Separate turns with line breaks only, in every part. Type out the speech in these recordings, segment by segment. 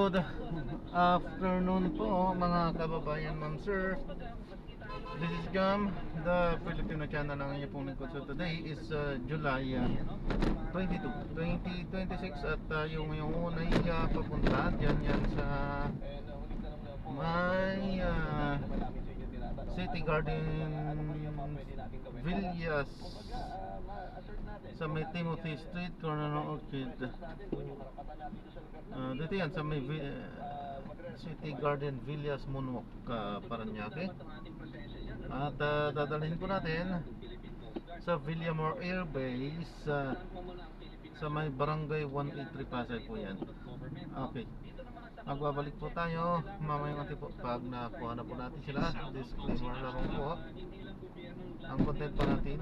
Good afternoon po mga kababayan, ma'am, sir. This is Gam, the Filipino channel ng inyo pong lingkod. So today is July 22, 2026 at yung una ay papunta yan sa may City Garden Villas sa may Timothy Street, corner ng Orchid. Dito yan sa may City Garden Villas, Monwok, Paranaque. At dadalhin po natin sa Villamor Air Base sa may Barangay 183 Pasay po yan. Okay, magbabalik po tayo mamayang po pag nakuha na po natin sila. Disclaimer lang po, ang content pa natin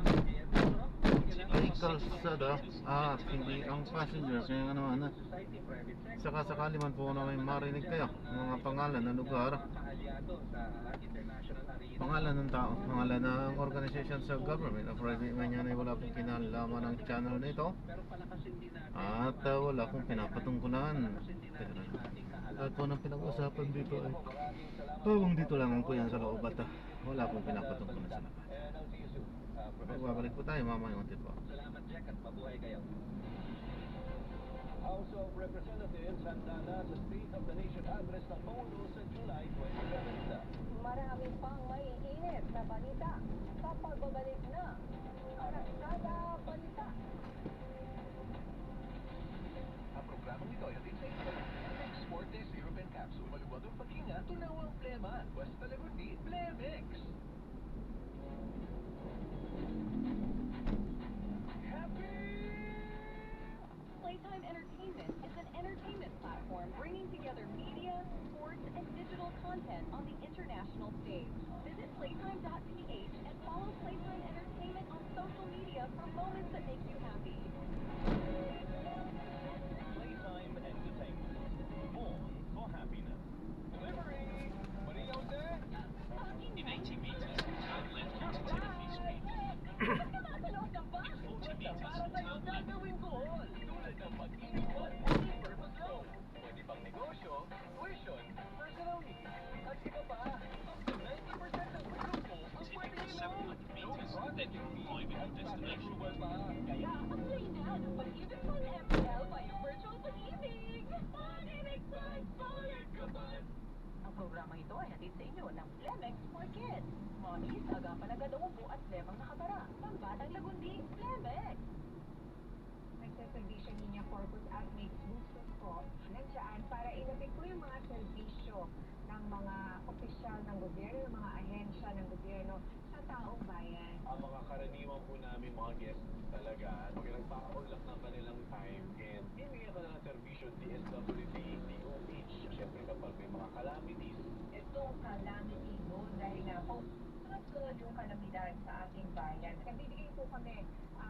ay kalsada at hindi ang passenger. Kaya nga naman, saka sakali man po na may marinig kayo mga pangalan ng lugar, pangalan ng tao, pangalan ng organization sa government o private man yan, ay wala pong kinalaman ng channel nito at wala pong pinapatungkulan. At po nang pinag-usapan dito ay pawang dito lamang po yan sa loob at wala pong pinapatungkulan sa labas. Magbabalik po tayo mamaya unti po.
Salamat, Jack, at mabuhay kayo. House of Representatives handa na sa State of the Nation Address ng Pangulo sa July 27.
Marami pang maiinit na balita sa pagbabalik na Arangkada Balita.
Ang programang ito ay atin sa inyo. Mix Fortes European Capsule, maluwag ang paghinga, tunawang plema. Basta lagot di, Plemix.
Playtime Entertainment is an entertainment platform bringing together media, sports, and digital content on the international stage. Visit playtime.ph and follow Playtime Entertainment on social media for moments that make you happy.
Playtime Entertainment. Born for happiness. Delivery! What are you out there?
In 80 meters, turn left onto Timothy Street. In 40 meters, turn left.
Tulad ng pag-iwan, multi-purpose loan. Pwede pang negosyo, tuition, personal needs, at iba pa. Up to 90% ng budget mo ang pwede
Continue 700 meters, then you will arrive at your destination.
Kaya,
Apply na ng Pag-ibig pang MPL by Virtual Pag-ibig! Pag-ibig Plus! Solid ka ba? Ang programa ito ay hatid sa inyo ng Plemex for Kids. Mommies, agapan agad ang upo at lemang nakatara. Pambatang lagundi, Plemex! Nagsaservisyo niya Corpus Admix Boosters po. Nandiyan para ilapit ko yung mga serbisyo ng mga opisyal ng gobyerno, ng mga ahensya ng gobyerno sa taong bayan.
ang mga karaniwan po namin mga guests talaga, pinagpapa-unlock ng kanilang time and bibigyan ka na ng servisyo DSWD, DOH, syempre kapag may mga calamities.
Itong calamity zone dahil nga po sunod-sunod yung kalamidad sa ating bayan. Nagbibigay po kami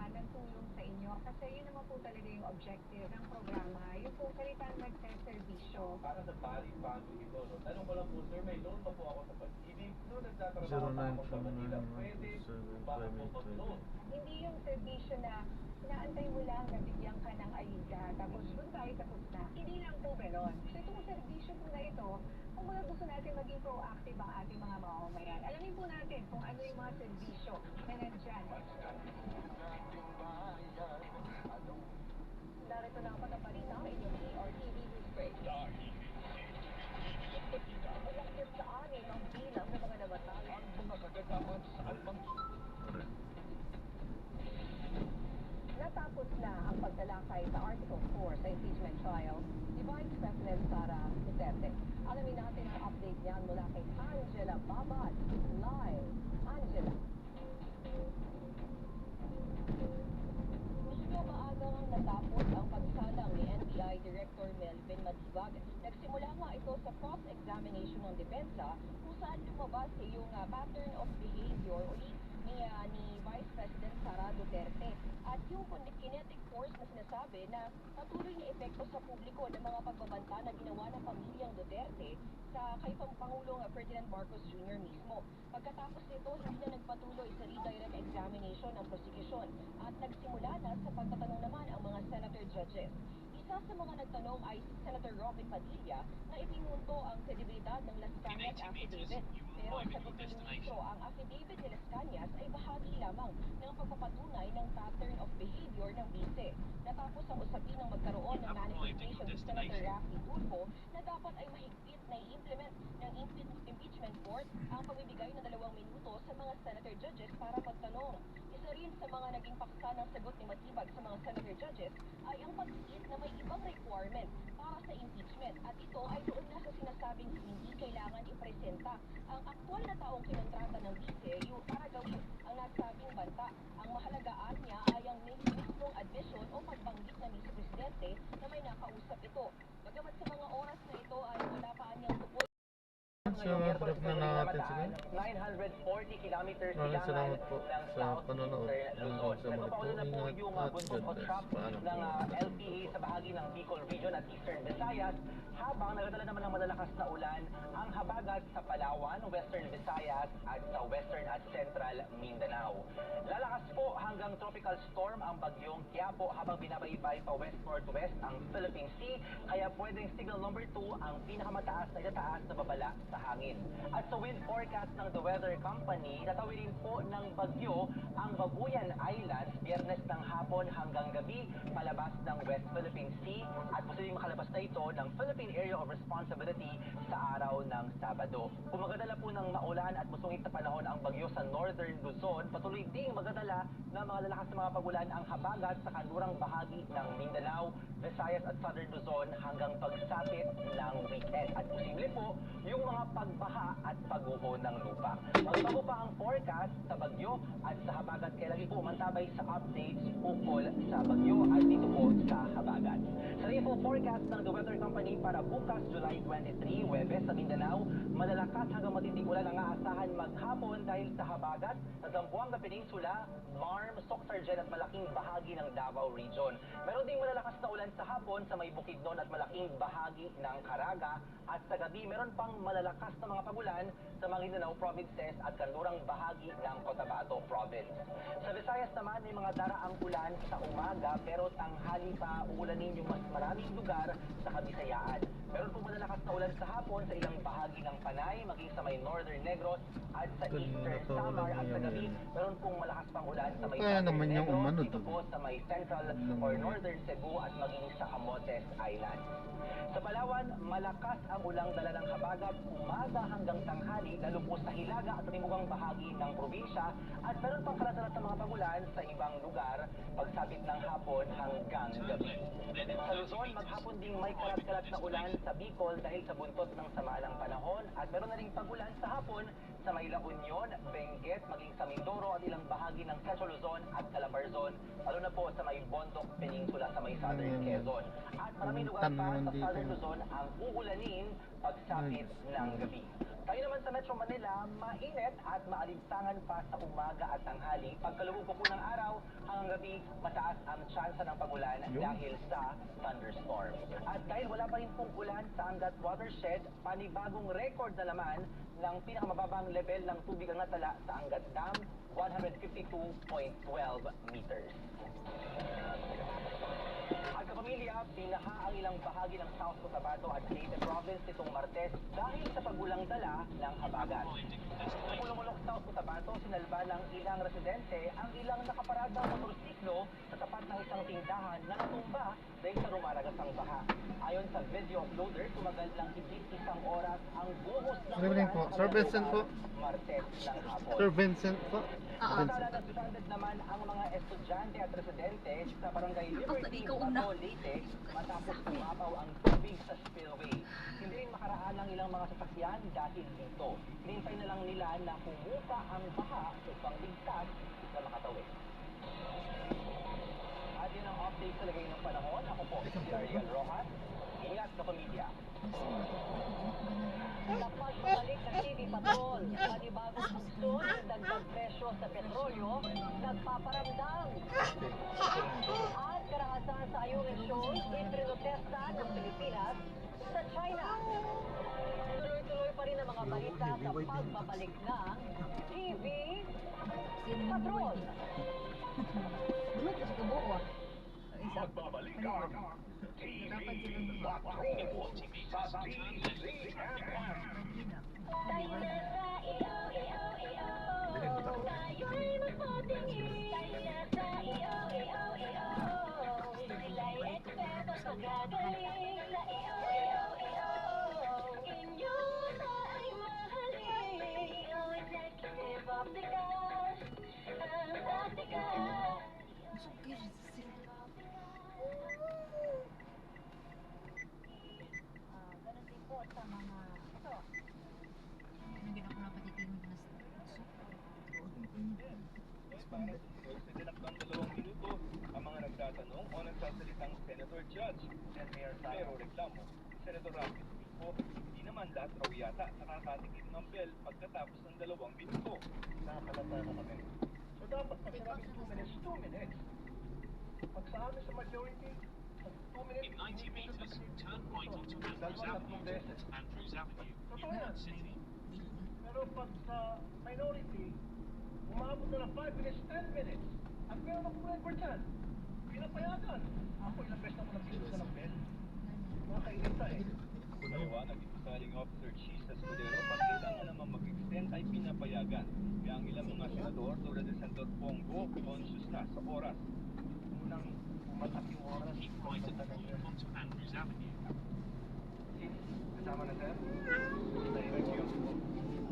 ng tulong sa inyo kasi yun naman po talaga yung objective ng programa. Yung po salitang nagseservisyo.
Para sa bali-bali ito, no? Tanong ko lang po, sir, may loan pa po ako sa pag-ibig. No, nagtatrabaho pa ako sa Manila. Pwede, bakit po mag-loan?
Hindi yung servisyo na inaantay mo lang na bigyan ka ng ayuda tapos doon tayo tapos na. Hindi lang po ganon. So itong servisyo po na ito, kung mga gusto natin maging proactive ang ating mga mamamayan, alamin po natin kung ano yung mga servisyo na nandyan. Narito na ang pagkabalita, inyong ERTV News Break. Malakit sa anin ang bilang ng mga namatay.
Ang mga kagagawan sa almang
Natapos na ang pagtalakay sa Article 4 sa impeachment trial ni Vice President Sara Duterte. Alamin natin ang update niyan mula kay Angela Babad. Live, Angela. Medyo maagang natapos ang pagsalang ni NBI Director Melvin Matibag. Nagsimula nga ito sa cross-examination ng depensa kung saan lumabas yung pattern of behavior ni Vice President Sara Duterte at yung kinetic force na sinasabi na patuloy na epekto sa publiko ng mga pagbabanta na ginawa ng pamilyang Duterte sa kay Pangulong Ferdinand Marcos Jr. mismo. Pagkatapos nito, hindi na nagpatuloy sa redirect examination ng prosecution at nagsimula na sa pagtatanong naman ang mga senator judges. Isa sa mga nagtanong ay si Senator Robin Padilla na ipinunto ang kredibilidad ng Las Cañas affidavit. Pero sagot ni Ministro, ang affidavit ni Las Cañas ay bahagi lamang ng pagpapatunay ng pattern of behavior ng bise. Natapos ang usapin ng magkaroon ng manifestation ni Senator Raffy Tulfo na dapat ay mahigpit na i-implement ng impeachment court ang pagbibigay ng 2 minuto sa mga senator judges para magtanong. Isa rin sa mga naging paksa ng sagot ni Matibag sa mga senator judges ay ang pag-iit na may ibang requirement para sa impeachment at ito ay doon na sa sinasabing hindi kailangan ipresenta ang aktual na taong kinontrata ng BCU para gawin ang nasabing banta. Ang mahalagaan niya ay ang mismong admission o pagbanggit ng Vice Presidente na may nakausap ito. Bagamat sa mga oras na ito ay wala pa anyang tukoy.
So, drop na natin siguro.
940 kilometers
Maraming salamat po
ng
sa
South
panonood
Eastern
ng
Luzon.
sa mga po.
Nagpapaulan na po
Ingat
yung
at
bundok
God
o
bless.
trap
Paalam
ng
po.
LPA sa bahagi ng Bicol Region at Eastern Visayas, habang nagadala naman ng malalakas na ulan ang habagat sa Palawan, Western Visayas at sa Western at Central Mindanao. Lalakas po hanggang tropical storm ang bagyong Quiapo habang binabaybay pa west-northwest ang Philippine Sea, kaya pwedeng signal number 2 ang pinakamataas na itataas na babala sa hangin. At sa wind forecast ng The Weather Company, tatawirin po ng bagyo ang Babuyan Islands Biyernes ng hapon hanggang gabi palabas ng West Philippine Sea at posibleng makalabas na ito ng Philippine Area of Responsibility sa araw ng Sabado. Kung magadala po ng maulan at musungit na panahon ang bagyo sa Northern Luzon, patuloy ding magadala ng mga lalakas na mga pagulan ang habagat sa kanlurang bahagi ng Mindanao, Visayas at Southern Luzon hanggang pagsapit ng weekend. At posible po yung mga pagbaha at pagguho ng lupa. Magbago pa ang forecast sa bagyo at sa habagat, kaya lagi po mantabay sa updates ukol sa bagyo at dito po sa habagat. Sa rainfall forecast ng The Weather Company para bukas July 23, Huwebes sa Mindanao, malalakas hanggang matinding ulan ang aasahan maghapon dahil sa habagat sa Zamboanga Peninsula, Marm, Soc-Sargen at malaking bahagi ng Davao Region. Meron ding malalakas na ulan sa hapon sa may Bukidnon at malaking bahagi ng Caraga at sa gabi meron pang malalakas na mga pagulan sa mga Mindanao provinces at kanlurang bahagi ng Cotabato Province. Sa Visayas naman may mga daraang ulan sa umaga pero tanghali pa uulanin yung mas maraming lugar sa Kabisayaan. Meron pong malalakas na ulan sa hapon sa ilang bahagi ng Panay, maging sa may Northern Negros at sa Eastern Samar at sa gabi meron pong malakas pang ulan sa may
Kaya
Southern
naman yung
Negros,
umano
dito
doon.
po sa may Central or Northern Cebu at maging sa Camotes Island. Sa Palawan, malakas ang ulang dala ng habagat umaga hanggang tanghali lalo po sa Hilaga at timugang bahagi ng probinsya at meron pang kalasalat ng mga pagulan sa ibang lugar pagsapit ng hapon hanggang gabi. Sa Luzon, maghapon ding may kalat-kalat na ulan sa Bicol dahil sa buntot ng samalang panahon at meron na ring pagulan sa hapon sa may La Union, Benguet, maging sa Mindoro at ilang bahagi ng Central Luzon at Calabarzon, lalo na po sa may Bondoc Peninsula sa may Southern Quezon. At maraming lugar pa sa Southern Luzon ang uulanin pagsapit ng gabi. Tayo naman sa Metro Manila, mainit at maalinsangan pa sa umaga at tanghali. Pagkalubog po ng araw hanggang gabi, mataas ang tsansa ng pagulan dahil sa thunderstorm. At dahil wala pa rin pong ulan sa Angat Watershed, panibagong record na naman ng pinakamababang level ng tubig ang natala sa Angat Dam, 152.12 meters. At kapamilya, binaha ang ilang bahagi ng South Cotabato at Leyte Province nitong Martes dahil sa pagulang dala ng habagat. Sa Pulumulok, South Cotabato, sinalba ng ilang residente ang ilang nakaparadang motorsiklo sa tapat ng isang tindahan na natumba dahil sa rumaragasang baha. Ayon sa video uploader, tumagal lang higit isang oras ang buhos ng
Good evening po. Sir Vincent po.
Martes ng hapon.
Sir Vincent po.
Samantala, nag-stranded naman ang mga estudyante at residente sa Barangay Liberty, Bato, Leyte matapos tumapaw ang tubig sa spillway. Hindi rin makaraan ang ilang mga sasakyan dahil dito. Hinintay na lang nila na humupa ang baha upang ligtas na makatawid. At yun ang update sa lagay ng panahon. Ako po si Ariel Rojas. Ingat sa pamilya.
Nagpagbalik ng TV Patrol, panibagong gusto ng dagdag presyo sa petrolyo, nagpaparamdam. At karahasan sa ayong shows, iprinotesta ng Pilipinas sa China. Tuloy-tuloy pa rin ang mga balita sa pagbabalik ng TV Patrol.
Bulog kasi kabuo ah. Magbabalik ang TV Patrol
40 meters,
sa
turn left into traffic light.
Ganun din po sa mga, ito,
Sinilakbang 2 minuto ang mga nagtatanong o nagsasalitang Senator Judge. Pero reklamo, Senator Rafi Tulfo, hindi naman lahat raw yata nakakatikim ng bell pagkatapos ng 2 minuto.
Nakakalata na kami. So dapat pag sinabing 2 minutes, 2 minutes. Pag sa amin sa majority, 2 minutes,
In 90 meters, turn right onto Andrews Avenue towards Andrews Avenue in Wood City.
pero pag sa minority, umabot na ng 5 minutes, 10 minutes. At meron akong record dyan. Pinapayagan. Ako ilang beses na ako nagsinusa ng bell. Nakakairita eh.
Paliwanag ni Presiding Officer Cheese Escudero, pag kailangan naman mag-extend ay pinapayagan. Kaya ang ilang mga senador tulad ni Senator Pongo, conscious na sa oras.
Unang umatak yung oras.
Keep right at the corner onto Andrews Avenue.
Kasama na sir?
Thank you.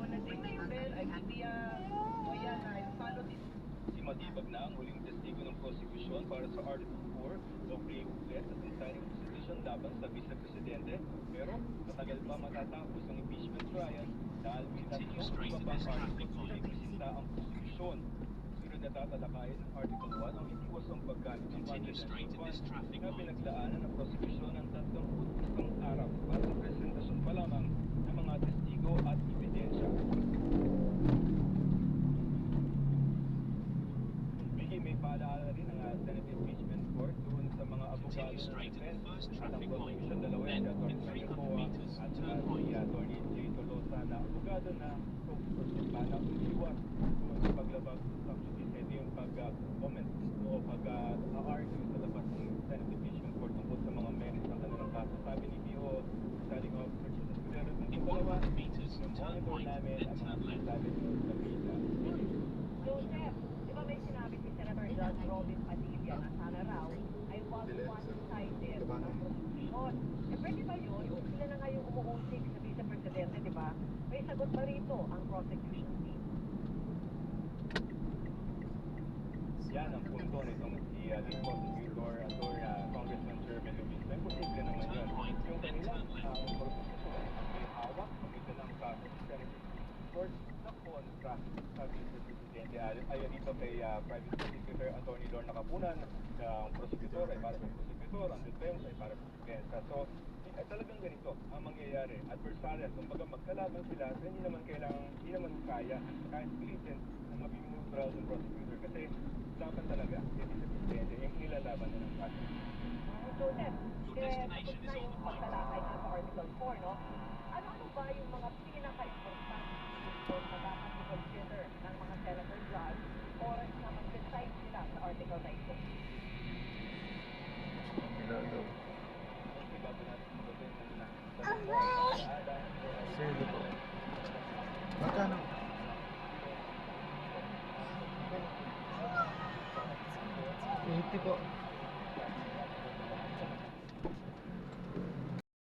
Nag-ring na yung bell ay hindi ayan na follow this.
Si Matibag na ang huling testigo ng prosecution para sa Article 4 o pre-ulit at inciting prosecution laban sa vice-presidente. Pero matagal pa matatapos ang impeachment trial dahil may
Continue
tatlong
straight
iba
in
pang
this traffic
articles na
light.
ipresenta ang prosecution. Sunod na tatalakayin ng Article 1 ang iniwasang paggamit ng
Continue straight in this traffic
na
light.
pinaglaanan ng prosecution ng 31 araw para sa presentasyon pa lamang ng mga testigo at ebidensya. Bigay may paalaala rin ang Senate Impeachment Court doon sa mga abogado
Continue
ng
straight in the
defense
first
at ang
traffic light.
prosecution dalawa
Then,
si Atty.
in 300
Coa
meters,
at
turn
si
right.
Atty. J. Tolosa na abogado na spokesperson pa na umiwas doon sa paglabag sa justice. Ito yung pag-comment o pag-argue sa labas ng Senate Impeachment Court tungkol sa mga merits ng kanilang kaso. Sabi ni P.O. Presiding Officer Jesus Escudero, dun sa
In
dalawa,
100 meters, turn
monitor
right,
namin
then
ang mga
turn left.
sinasabi nyo sa media.
Joseph, di ba may sinabi si Senator Judge Robin Padilla na sana raw ay wag one-sided ang prosecution. Eh pwede ba yun? Kung sila na nga yung umuusik sa vice-presidente, di ba? May sagot ba rito ang prosecution team?
Yan ang punto nitong si lead prosecutor Congressman Jeremy Luis. May posible naman yun. Yung kanilang prosecutor ang may hawak ng ikalang kaso sa Senate Court na kontra sa vice-presidente. Ayon dito kay Private Prosecutor Attorney Lorna Capunan, ang prosecutor ay para sa prosecutor, ang defense ay para sa depensa. So, talagang ganito ang mangyayari. Adversarial, kumbaga magkalaban sila, so hindi naman kaya kahit pilitin na maging neutral ng prosecutor kasi dapat talaga yung vice-presidente yung nilalaban na ng kaso.
Joseph,
Your
tapos
destination
na
is on
yung
the
pagtalakay na sa Article 4, no? Ano ba yung mga pinaka-importante dito na dapat i-consider ng mga Senator Judge oras na mag-decide sila sa article na ito?
Milado.
Kasi bago natin mabutin na
Sige po. Magkano? 80 po.